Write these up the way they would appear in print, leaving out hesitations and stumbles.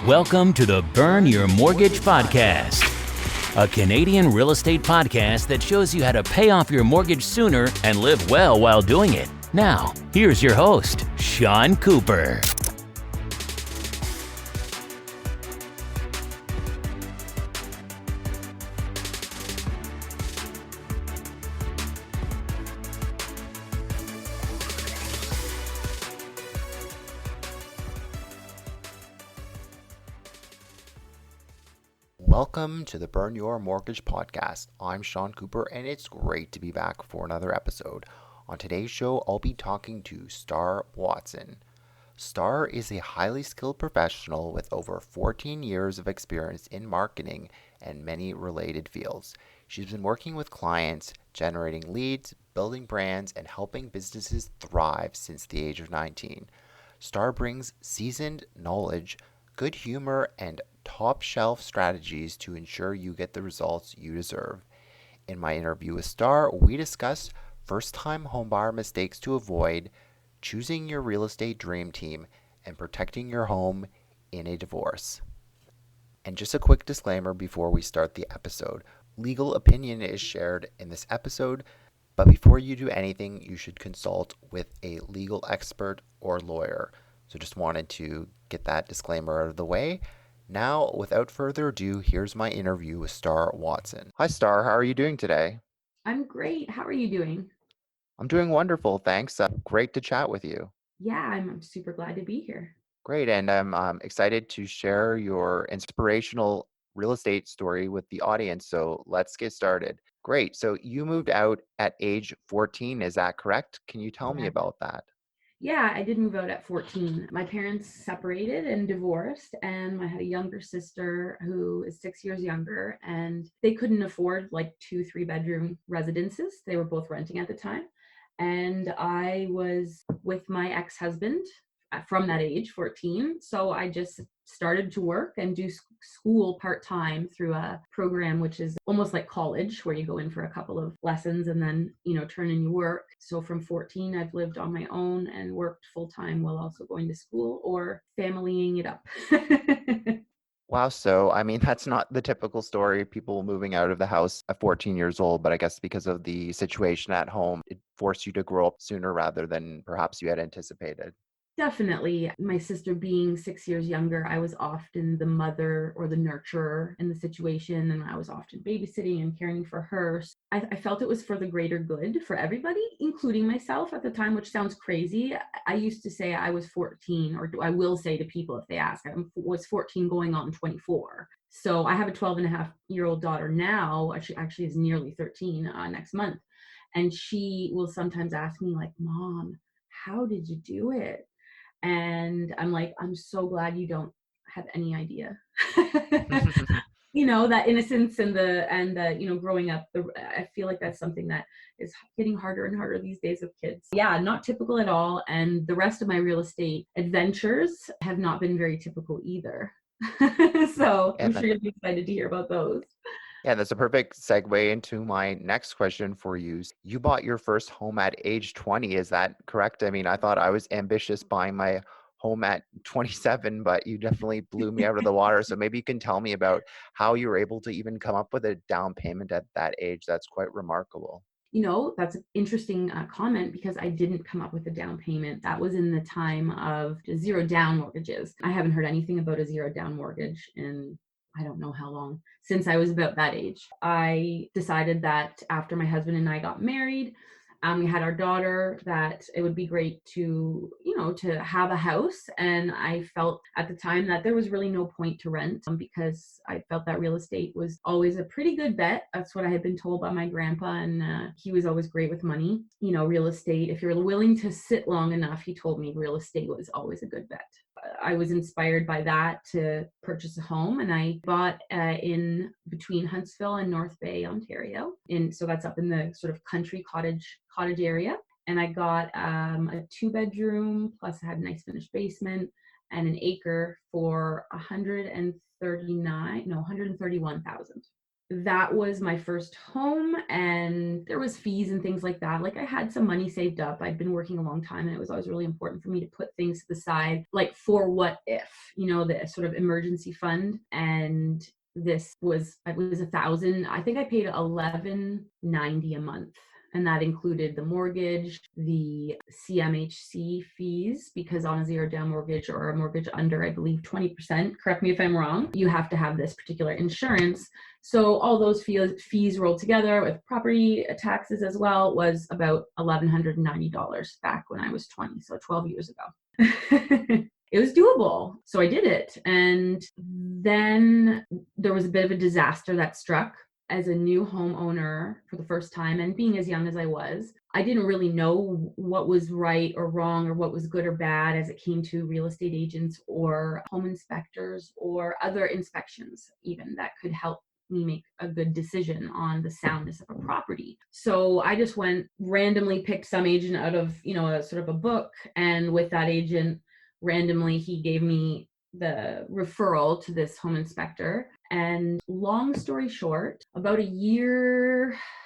Welcome to the Burn Your Mortgage Podcast, a Canadian real estate podcast that shows you how to pay off your mortgage sooner and live well while doing it. Now, here's your host, Sean Cooper. Welcome to the Burn Your Mortgage Podcast. I'm Sean Cooper, and it's great to be back for another episode. On today's show, I'll be talking to Starr Watson. Starr is a highly skilled professional with over 14 years of experience in marketing and many related fields. She's been working with clients, generating leads, building brands, and helping businesses thrive since the age of 19. Starr brings seasoned knowledge, good humor, and top-shelf strategies to ensure you get the results you deserve. In my interview with Starr, we discuss first-time homebuyer mistakes to avoid, choosing your real estate dream team, and protecting your home in a divorce. And just a quick disclaimer before we start the episode. Legal opinion is shared in this episode, but before you do anything, you should consult with a legal expert or lawyer. So just wanted to get that disclaimer out of the way. Now, without further ado, here's my interview with Starr Watson. Hi, Starr. How are you doing today? I'm great. How are you doing? I'm doing wonderful, thanks. Great to chat with you. Yeah, I'm super glad to be here. Great, and I'm excited to share your inspirational real estate story with the audience, so let's get started. Great, so you moved out at age 14, is that correct? Can you tell me Yeah. about that? Yeah, I did move out at 14. My parents separated and divorced, and I had a younger sister who is 6 years younger, and they couldn't afford like 2-3 bedroom residences. They were both renting at the time. And I was with my ex-husband from that age, 14. So I just started to work and do school part-time through a program which is almost like college, where you go in for a couple of lessons and then turn in your work. So from 14 I've lived on my own and worked full-time while also going to school or familying it up. Wow, so that's not the typical story, people moving out of the house at 14 years old, but I guess because of the situation at home, it forced you to grow up sooner rather than perhaps you had anticipated. Definitely. My sister being 6 years younger, I was often the mother or the nurturer in the situation, and I was often babysitting and caring for her. So I felt it was for the greater good for everybody, including myself at the time, which sounds crazy. I used to say I was 14, or I will say to people if they ask, I was 14 going on 24. So I have a 12-and-a-half-year-old daughter now. She actually is nearly 13 next month. And she will sometimes ask me like, Mom, how did you do it? And I'm like, I'm so glad you don't have any idea. That innocence and the growing up, I feel like that's something that is getting harder and harder these days with kids. Yeah, not typical at all. And the rest of my real estate adventures have not been very typical either. So I'm sure you'll be excited to hear about those. Yeah, that's a perfect segue into my next question for you. You bought your first home at age 20, is that correct? I thought I was ambitious buying my home at 27, but you definitely blew me out of the water. So maybe you can tell me about how you were able to even come up with a down payment at that age. That's quite remarkable. That's an interesting comment, because I didn't come up with a down payment. That was in the time of zero down mortgages. I haven't heard anything about a zero down mortgage in I don't know how long, since I was about that age. I decided that after my husband and I got married, we had our daughter, that it would be great to have a house. And I felt at the time that there was really no point to rent, because I felt that real estate was always a pretty good bet. That's what I had been told by my grandpa, and he was always great with money. Real estate, if you're willing to sit long enough, he told me real estate was always a good bet. I was inspired by that to purchase a home, and I bought in between Huntsville and North Bay, Ontario. So that's up in the sort of country cottage area. And I got a 2-bedroom, plus I had a nice finished basement and an acre for $131,000. that was my first home, and there was fees and things like that. Like I had some money saved up. I'd been working a long time, and it was always really important for me to put things to the side, like for what if, the sort of emergency fund. And it was 1,000. I think I paid 1190 a month. And that included the mortgage, the CMHC fees, because on a zero down mortgage or a mortgage under, I believe, 20%, correct me if I'm wrong, you have to have this particular insurance. So all those fees rolled together with property taxes as well was about $1,190 back when I was 20, so 12 years ago. It was doable. So I did it. And then there was a bit of a disaster that struck. As a new homeowner for the first time, and being as young as I was, I didn't really know what was right or wrong or what was good or bad as it came to real estate agents or home inspectors or other inspections even that could help me make a good decision on the soundness of a property. So I just went randomly picked some agent out of, a sort of a book. And with that agent, randomly, he gave me the referral to this home inspector. And long story short, about a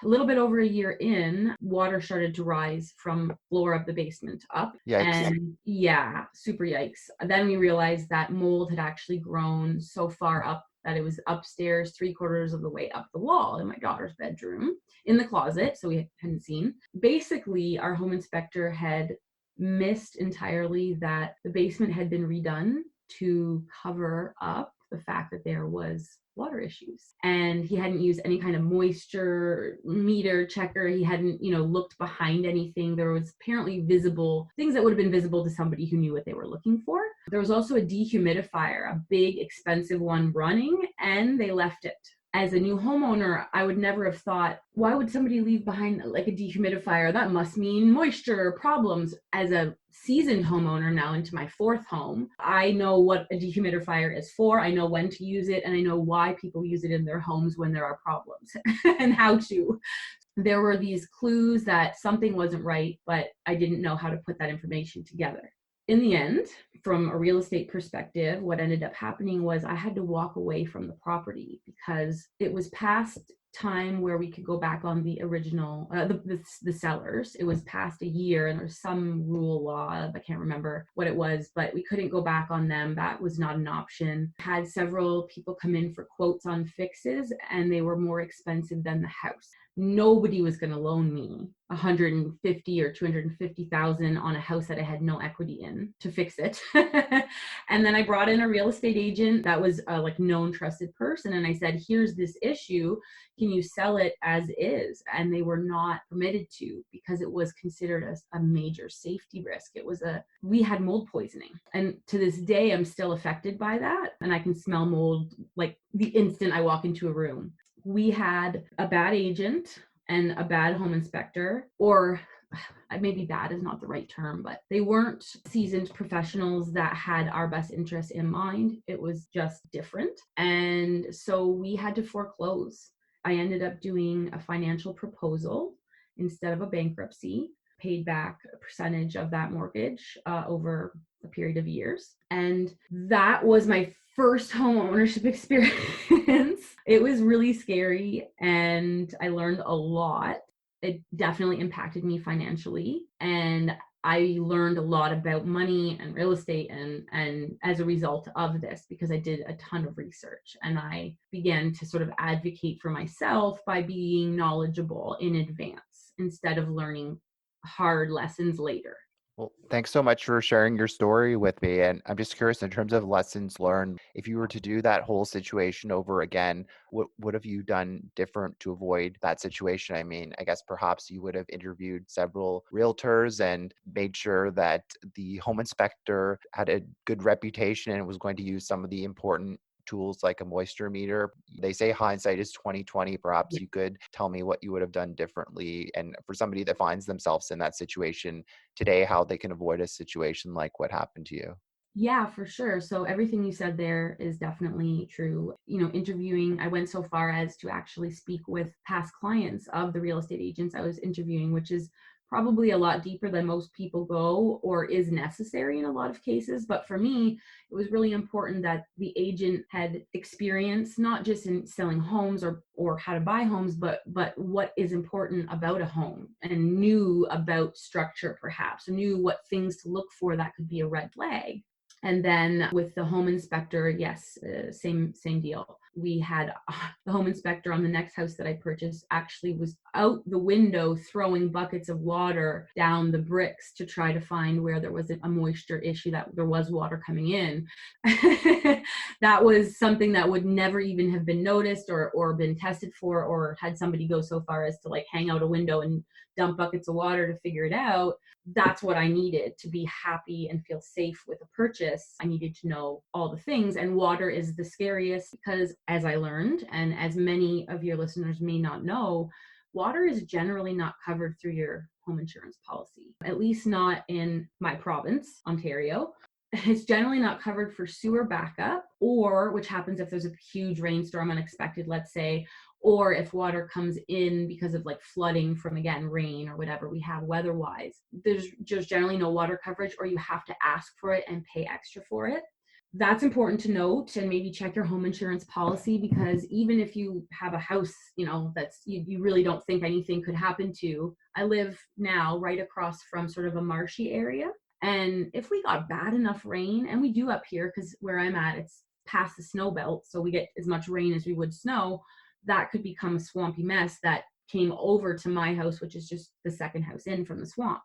little bit over a year in, water started to rise from floor of the basement up. Yikes. And yeah, super yikes. Then we realized that mold had actually grown so far up that it was upstairs 3/4 of the way up the wall in my daughter's bedroom in the closet. So we hadn't seen. Basically, our home inspector had missed entirely that the basement had been redone to cover up the fact that there was water issues. And he hadn't used any kind of moisture meter checker. He hadn't, looked behind anything. There was apparently visible things that would have been visible to somebody who knew what they were looking for. There was also a dehumidifier, a big expensive one running, and they left it. As a new homeowner, I would never have thought, why would somebody leave behind like a dehumidifier? That must mean moisture problems. As a seasoned homeowner now into my fourth home, I know what a dehumidifier is for. I know when to use it, and I know why people use it in their homes when there are problems and how to. There were these clues that something wasn't right, but I didn't know how to put that information together. In the end, from a real estate perspective, what ended up happening was I had to walk away from the property because it was past time where we could go back on the original, the sellers. It was past a year, and there's some rule law, I can't remember what it was, but we couldn't go back on them. That was not an option. Had several people come in for quotes on fixes, and they were more expensive than the house. Nobody was going to loan me 150 or 250,000 on a house that I had no equity in to fix it. And then I brought in a real estate agent that was a known trusted person, and I said, here's this issue, can you sell it as is? And they were not permitted to, because it was considered a major safety risk. We had mold poisoning, and to this day I'm still affected by that, and I can smell mold like the instant I walk into a room. We had a bad agent and a bad home inspector, or maybe bad is not the right term, but they weren't seasoned professionals that had our best interests in mind. It was just different. And so we had to foreclose. I ended up doing a financial proposal instead of a bankruptcy, paid back a percentage of that mortgage over a period of years. And that was my first home ownership experience. It was really scary, and I learned a lot. It definitely impacted me financially, and I learned a lot about money and real estate and as a result of this, because I did a ton of research, and I began to sort of advocate for myself by being knowledgeable in advance instead of learning hard lessons later. Well, thanks so much for sharing your story with me. And I'm just curious, in terms of lessons learned, if you were to do that whole situation over again, what have you done different to avoid that situation? I mean, I guess perhaps you would have interviewed several realtors and made sure that the home inspector had a good reputation and was going to use some of the important tools like a moisture meter. They say hindsight is 2020. Perhaps you could tell me what you would have done differently, and for somebody that finds themselves in that situation today, how they can avoid a situation like what happened to you. Yeah, for sure. So everything you said there is definitely true. Interviewing, I went so far as to actually speak with past clients of the real estate agents I was interviewing, which is probably a lot deeper than most people go or is necessary in a lot of cases. But for me, it was really important that the agent had experience, not just in selling homes or how to buy homes, but what is important about a home, and knew about structure, perhaps knew what things to look for that could be a red flag. And then with the home inspector, yes, same deal. We had the home inspector on the next house that I purchased actually was out the window throwing buckets of water down the bricks to try to find where there was a moisture issue, that there was water coming in. That was something that would never even have been noticed or been tested for, or had somebody go so far as to like hang out a window and dump buckets of water to figure it out. That's what I needed to be happy and feel safe with a purchase. I needed to know all the things, and water is the scariest because, as I learned, and as many of your listeners may not know, water is generally not covered through your home insurance policy, at least not in my province, Ontario. It's generally not covered for sewer backup, or which happens if there's a huge rainstorm unexpected, let's say, or if water comes in because of like flooding from, again, rain or whatever we have weather-wise. There's just generally no water coverage, or you have to ask for it and pay extra for it. That's important to note, and maybe check your home insurance policy, because even if you have a house, that's you really don't think anything could happen to. I live now right across from sort of a marshy area. And if we got bad enough rain, and we do up here because where I'm at, it's past the snow belt, so we get as much rain as we would snow, that could become a swampy mess that came over to my house, which is just the second house in from the swamp.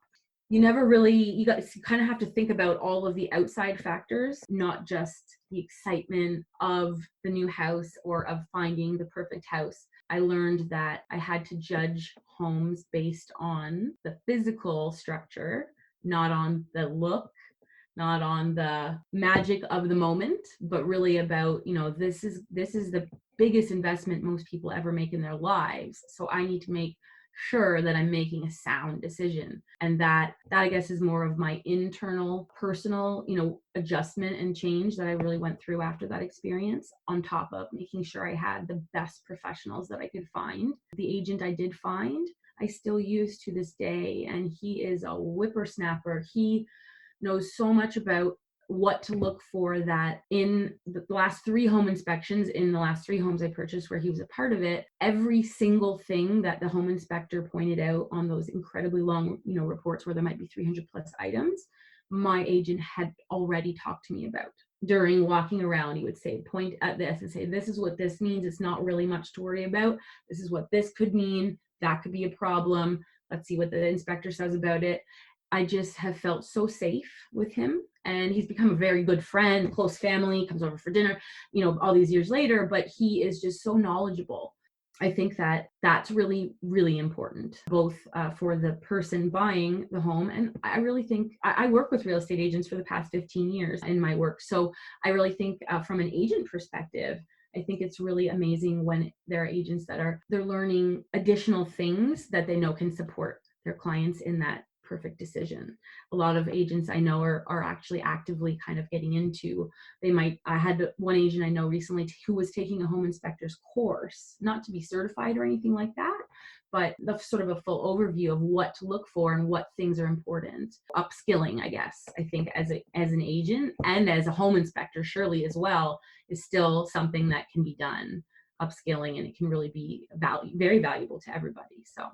You kind of have to think about all of the outside factors, not just the excitement of the new house or of finding the perfect house. I learned that I had to judge homes based on the physical structure, not on the look, not on the magic of the moment, but really about, this is the biggest investment most people ever make in their lives. So I need to make sure that I'm making a sound decision. And that I guess is more of my internal personal, adjustment and change that I really went through after that experience, on top of making sure I had the best professionals that I could find. The agent I did find, I still use to this day, and he is a whippersnapper. He knows so much about what to look for, that in the last 3 home inspections, in the last 3 homes I purchased where he was a part of it, every single thing that the home inspector pointed out on those incredibly long, reports where there might be 300 plus items, my agent had already talked to me about. During walking around, he would say, point at this and say, this is what this means. It's not really much to worry about. This is what this could mean. That could be a problem. Let's see what the inspector says about it. I just have felt so safe with him, and he's become a very good friend, close family, comes over for dinner, all these years later, but he is just so knowledgeable. I think that that's really, really important, both for the person buying the home. And I really think I work with real estate agents for the past 15 years in my work. So I really think from an agent perspective, I think it's really amazing when there are agents that they're learning additional things that they know can support their clients in that perfect decision. A lot of agents I know are actually actively kind of getting into, I had one agent I know recently who was taking a home inspector's course, not to be certified or anything like that, but the sort of a full overview of what to look for and what things are important. Upskilling, I guess, I think as an agent and as a home inspector, surely as well, is still something that can be done. Upskilling, and it can really be very valuable to everybody. So.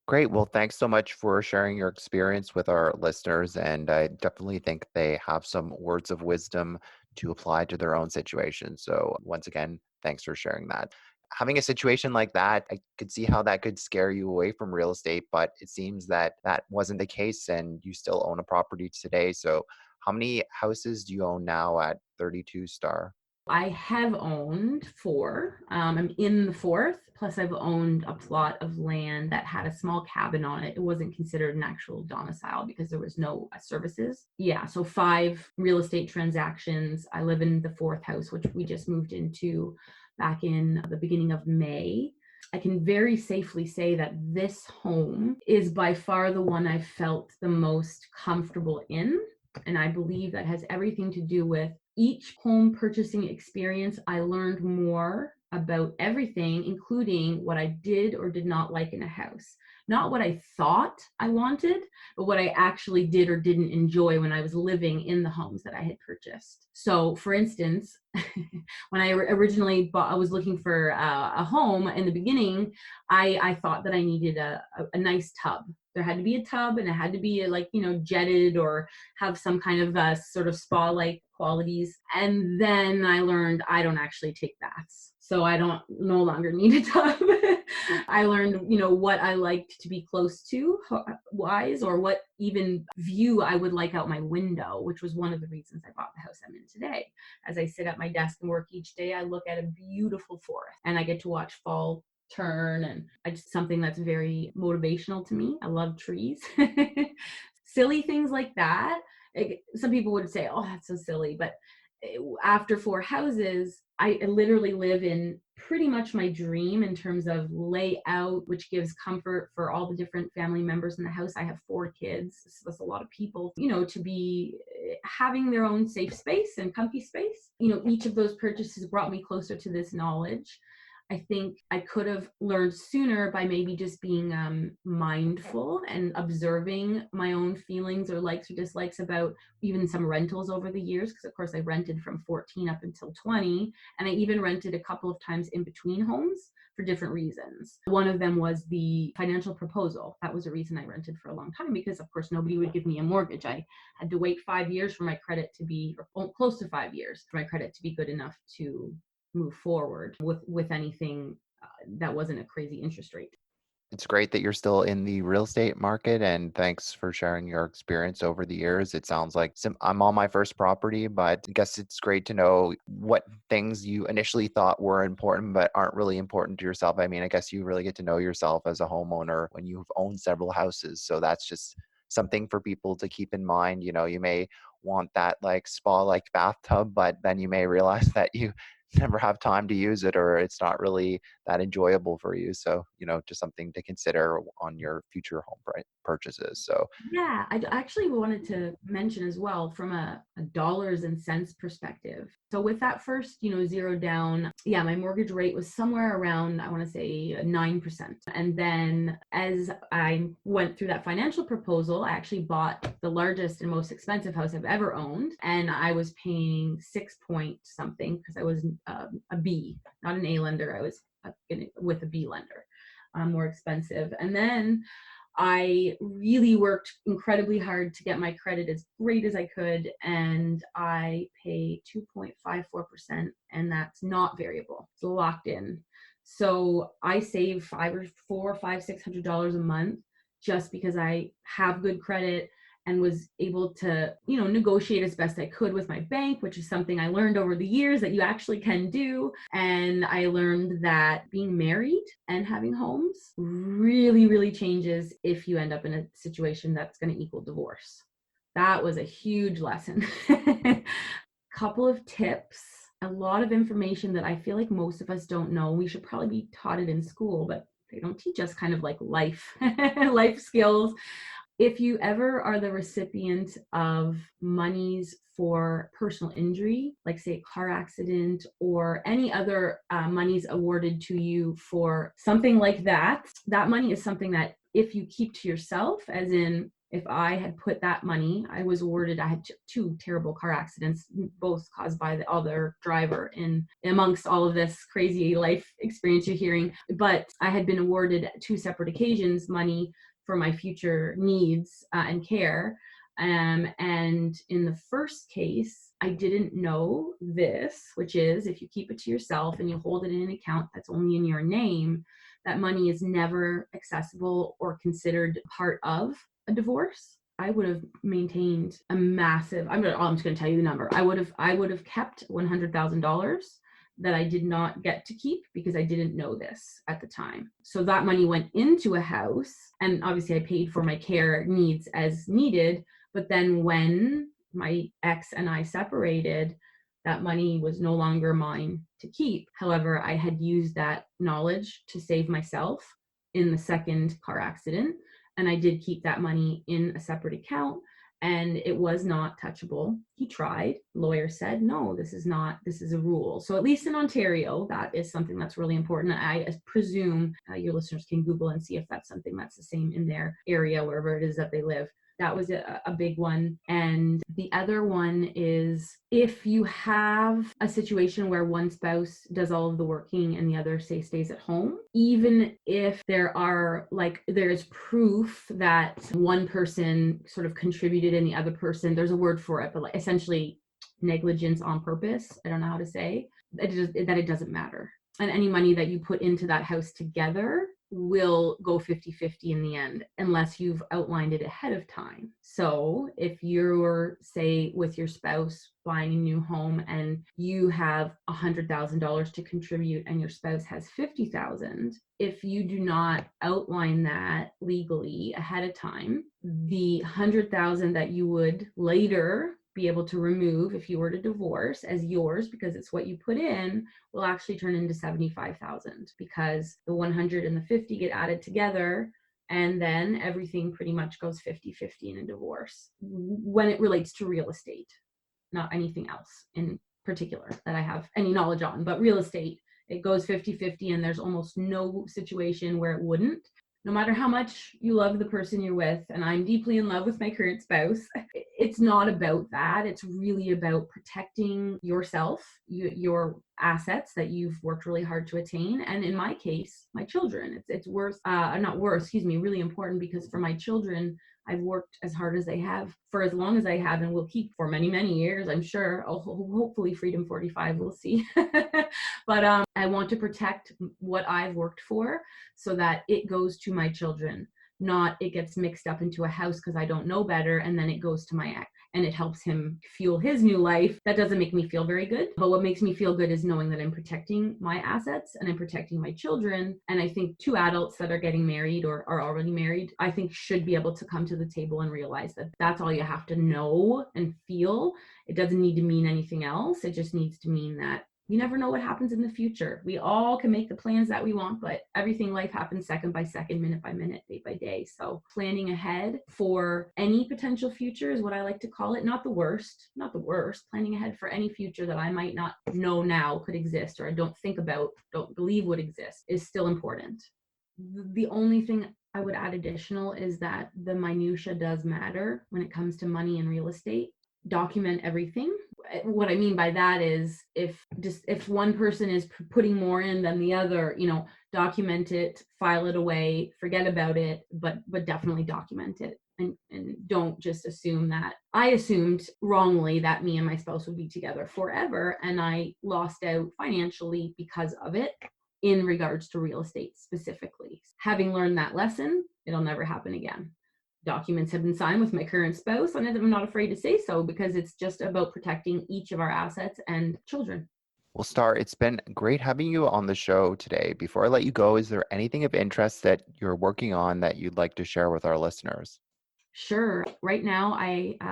Great. Well, thanks so much for sharing your experience with our listeners. And I definitely think they have some words of wisdom to apply to their own situation. So once again, thanks for sharing that. Having a situation like that, I could see how that could scare you away from real estate, but it seems that that wasn't the case and you still own a property today. So how many houses do you own now at 32 Starr? I have owned 4. I'm in the 4th. Plus, I've owned a plot of land that had a small cabin on it. It wasn't considered an actual domicile because there was no services. Yeah, so 5 real estate transactions. I live in the 4th house, which we just moved into back in the beginning of May. I can very safely say that this home is by far the one I've felt the most comfortable in. And I believe that has everything to do with each home purchasing experience. I learned more about everything, including what I did or did not like in a house. Not what I thought I wanted, but what I actually did or didn't enjoy when I was living in the homes that I had purchased. So, for instance, when I originally bought, I was looking for a home in the beginning. I thought that I needed a nice tub. There had to be a tub, and it had to be like, jetted or have some kind of sort of spa-like qualities. And then I learned I don't actually take baths, so I don't no longer need a tub. I learned, what I liked to be close to wise, or what even view I would like out my window, which was one of the reasons I bought the house I'm in today. As I sit at my desk and work each day, I look at a beautiful forest and I get to watch fall turn, and it's something that's very motivational to me. I love trees. Silly things like that. Some people would say, oh, that's so silly, but after 4 houses, I literally live in pretty much my dream in terms of layout, which gives comfort for all the different family members in the house. I have 4 kids, so that's a lot of people, to be having their own safe space and comfy space. Each of those purchases brought me closer to this knowledge. I think I could have learned sooner by maybe just being mindful and observing my own feelings or likes or dislikes about even some rentals over the years. Because of course I rented from 14 up until 20. And I even rented a couple of times in between homes for different reasons. One of them was the financial proposal. That was a reason I rented for a long time, because of course nobody would give me a mortgage. I had to wait 5 years for my credit to be, or close to 5 years for my credit to be good enough to move forward with anything that wasn't a crazy interest rate. It's great that you're still in the real estate market, and thanks for sharing your experience over the years. It sounds like I'm on my first property, but I guess it's great to know what things you initially thought were important but aren't really important to yourself. I mean, I guess you really get to know yourself as a homeowner when you've owned several houses. So that's just something for people to keep in mind. You may want that like spa-like bathtub, but then you may realize that you never have time to use it, or it's not really that enjoyable for you. So, just something to consider on your future home purchases. So, Yeah, I actually wanted to mention as well from a dollars and cents perspective. So with that first, zero down, yeah, my mortgage rate was somewhere around, I want to say 9%. And then as I went through that financial proposal, I actually bought the largest and most expensive house I've ever owned. And I was paying 6 point something because I was a B, not an A lender. I was with a B lender, more expensive. And then I really worked incredibly hard to get my credit as great as I could, and I pay 2.54%, and that's not variable. It's locked in. So I save $600 a month just because I have good credit and was able to, negotiate as best I could with my bank, which is something I learned over the years that you actually can do. And I learned that being married and having homes really, really changes if you end up in a situation that's going to equal divorce. That was a huge lesson. Couple of tips, a lot of information that I feel like most of us don't know. We should probably be taught it in school, but they don't teach us kind of like life life skills. If you ever are the recipient of monies for personal injury, like say a car accident or any other monies awarded to you for something like that, that money is something that if you keep to yourself, as in if I had put that money, I had 2 terrible car accidents, both caused by the other driver in amongst all of this crazy life experience you're hearing. But I had been awarded 2 separate occasions money for my future needs and care. And in the first case, I didn't know this, which is if you keep it to yourself and you hold it in an account that's only in your name, that money is never accessible or considered part of a divorce. I would have maintained a massive, I'm just going to tell you the number. I would have kept $100,000 that I did not get to keep because I didn't know this at the time. So that money went into a house, and obviously I paid for my care needs as needed. But then when my ex and I separated, that money was no longer mine to keep. However, I had used that knowledge to save myself in the second car accident. And I did keep that money in a separate account. and it was not touchable. He tried. Lawyer said, no, this is a rule. So at least in Ontario, that is something that's really important. I presume your listeners can Google and see if that's something that's the same in their area, wherever it is that they live. That was a big one. And the other one is if you have a situation where one spouse does all of the working and the other, say, stays at home, even if there's proof that one person sort of contributed and the other person, there's a word for it, but like essentially negligence on purpose, I don't know how to say, that it doesn't matter. And any money that you put into that house together will go 50-50 in the end, unless you've outlined it ahead of time. So if you're, say, with your spouse buying a new home and you have $100,000 to contribute and your spouse has $50,000, if you do not outline that legally ahead of time, the $100,000 that you would later be able to remove if you were to divorce as yours because it's what you put in will actually turn into $75,000 because the 100 and the 50 get added together and then everything pretty much goes 50-50 in a divorce when it relates to real estate, not anything else in particular that I have any knowledge on, but real estate, it goes 50-50 and there's almost no situation where it wouldn't. No matter how much you love the person you're with, and I'm deeply in love with my current spouse, it's not about that. It's really about protecting yourself, your assets that you've worked really hard to attain. And in my case, my children. It's really important because for my children, I've worked as hard as I have for as long as I have and will keep for many, many years, I'm sure. Hopefully Freedom 45, we'll see. But I want to protect what I've worked for so that it goes to my children, not it gets mixed up into a house because I don't know better and then it goes to my ex and it helps him fuel his new life. That doesn't make me feel very good. But what makes me feel good is knowing that I'm protecting my assets and I'm protecting my children. And I think two adults that are getting married or are already married, I think should be able to come to the table and realize that that's all you have to know and feel. It doesn't need to mean anything else. It just needs to mean that you never know what happens in the future. We all can make the plans that we want, but everything life happens second by second, minute by minute, day by day. So planning ahead for any potential future is what I like to call it. Not the worst, planning ahead for any future that I might not know now could exist or I don't believe would exist is still important. The only thing I would add additional is that the minutia does matter when it comes to money and real estate. Document everything. What I mean by that is if one person is putting more in than the other, document it, file it away, forget about it, but definitely document it. And don't just assume that. I assumed wrongly that me and my spouse would be together forever, and I lost out financially because of it in regards to real estate specifically. Having learned that lesson, it'll never happen again. Documents have been signed with my current spouse, and I'm not afraid to say so because it's just about protecting each of our assets and children. Well, Starr, it's been great having you on the show today. Before I let you go, is there anything of interest that you're working on that you'd like to share with our listeners? Sure. Right now,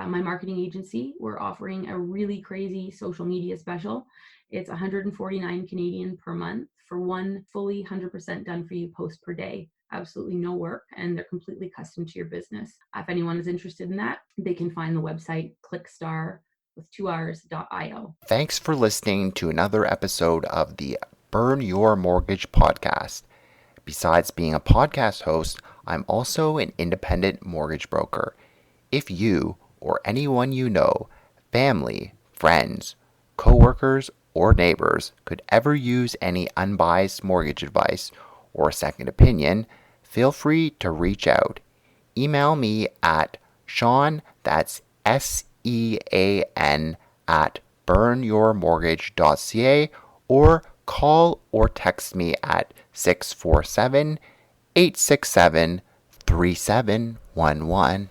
my marketing agency, we're offering a really crazy social media special. It's 149 Canadian per month for one fully 100% done for you post per day. Absolutely no work, and they're completely custom to your business. If anyone is interested in that, they can find the website clickstarr with 2rs.io. Thanks for listening to another episode of the Burn Your Mortgage podcast. Besides being a podcast host, I'm also an independent mortgage broker. If you or anyone you know, family, friends, coworkers, or neighbors could ever use any unbiased mortgage advice or a second opinion, feel free to reach out. Email me at Sean, that's SEAN, at burnyourmortgage.ca, or call or text me at 647-867-3711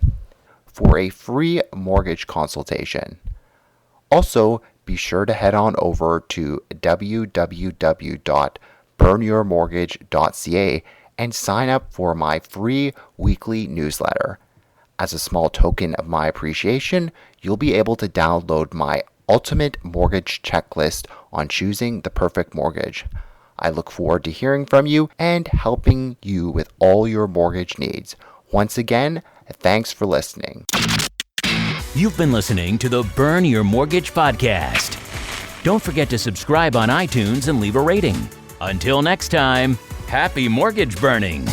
for a free mortgage consultation. Also, be sure to head on over to www.burnyourmortgage.ca and sign up for my free weekly newsletter. As a small token of my appreciation, you'll be able to download my ultimate mortgage checklist on choosing the perfect mortgage. I look forward to hearing from you and helping you with all your mortgage needs. Once again, thanks for listening. You've been listening to the Burn Your Mortgage podcast. Don't forget to subscribe on iTunes and leave a rating. Until next time, happy mortgage burning.